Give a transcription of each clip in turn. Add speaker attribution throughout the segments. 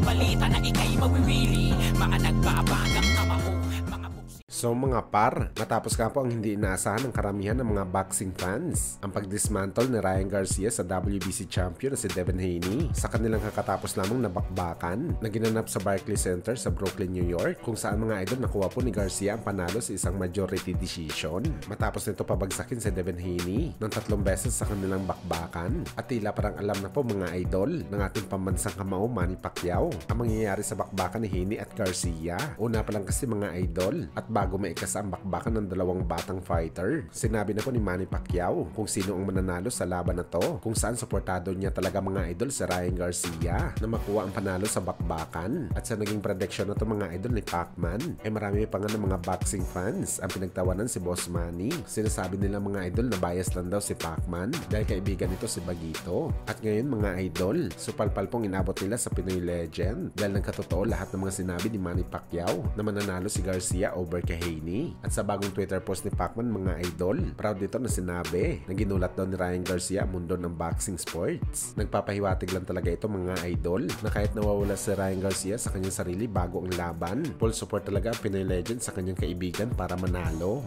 Speaker 1: balita na ikay mawiwili. Mga nagbabagang kamao, mga
Speaker 2: So mga par, matapos nga po ang hindi inaasahan ng karamihan ng mga boxing fans ang pagdismantle ni Ryan Garcia sa WBC champion na si Devin Haney sa kanilang kakatapos lamang na bakbakan na ginanap sa Barclays Center sa Brooklyn, New York, kung saan mga idol nakuha po ni Garcia ang panalo sa isang majority decision matapos nito pabagsakin si Devin Haney ng 3 beses sa kanilang bakbakan. At tila parang alam na po mga idol ng ating pambansang kamao Manny Pacquiao ang mangyayari sa bakbakan ni Haney at Garcia. Una pa lang kasi mga idol, at bago maikas ang bakbakan ng dalawang batang fighter, sinabi na po ni Manny Pacquiao kung sino ang mananalo sa laban na to, kung saan suportado niya talaga mga idol si Ryan Garcia na makuha ang panalo sa bakbakan. At sa naging prediction na to mga idol ni Pacman, marami pa nga ng mga boxing fans ang pinagtawanan si Boss Manny. Sinasabi nila mga idol na bias lang daw si Pacman dahil kaibigan nito si Bagito. At ngayon mga idol, supalpal pong inabot nila sa Pinoy Legend dahil nagkatotoo lahat ng mga sinabi ni Manny Pacquiao na mananalo si Garcia over kay Haney. At sa bagong Twitter post ni Pacman mga idol, proud dito na sinabi na ginulat daw ni Ryan Garcia ang mundo ng boxing sports. Nagpapahiwatig lang talaga ito mga idol na kahit nawawala si Ryan Garcia sa kanyang sarili bago ang laban, full support talaga ang Pinoy Legend sa kanyang kaibigan para manalo.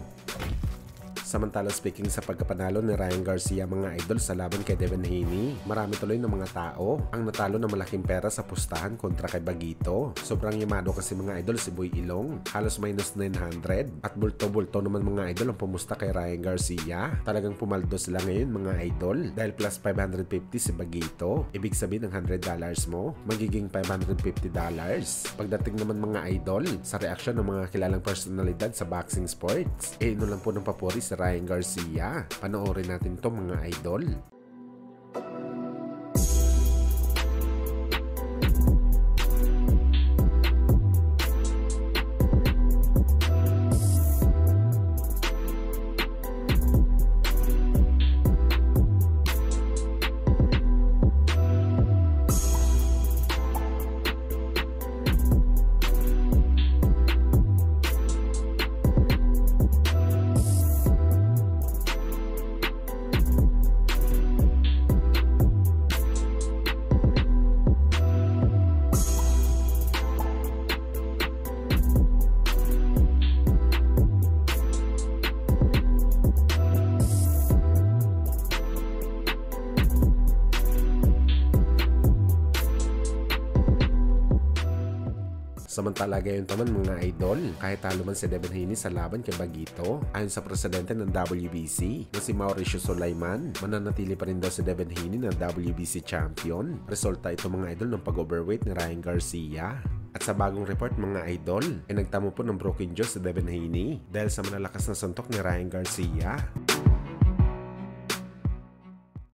Speaker 2: Samantala speaking sa pagkapanalo ni Ryan Garcia mga idol sa laban kay Devin Haney, marami tuloy ng mga tao ang natalo ng malaking pera sa pustahan kontra kay Bagito. Sobrang yamado kasi mga idol si Boy Ilong, halos minus 900, at bulto-bulto naman mga idol ang pumusta kay Ryan Garcia. Talagang pumaldo sila ngayon mga idol dahil plus 550 si Bagito. Ibig sabihin ng $100 mo, magiging $550. Pagdating naman mga idol sa reaksyon ng mga kilalang personalidad sa boxing sports, ino lang po ng papuri si Ryan Garcia. Panoorin natin to mga idol. Samantala gayon naman mga idol, kahit talo man si Devin Haney sa laban kay Bagito, ayon sa presidente ng WBC na si Mauricio Sulaiman, mananatili pa rin daw si Devin Haney na WBC champion. Resulta ito mga idol ng pag-overweight ni Ryan Garcia. At sa bagong report mga idol, nagtamo po ng broken jaw si Devin Haney dahil sa malalakas na suntok ni Ryan Garcia.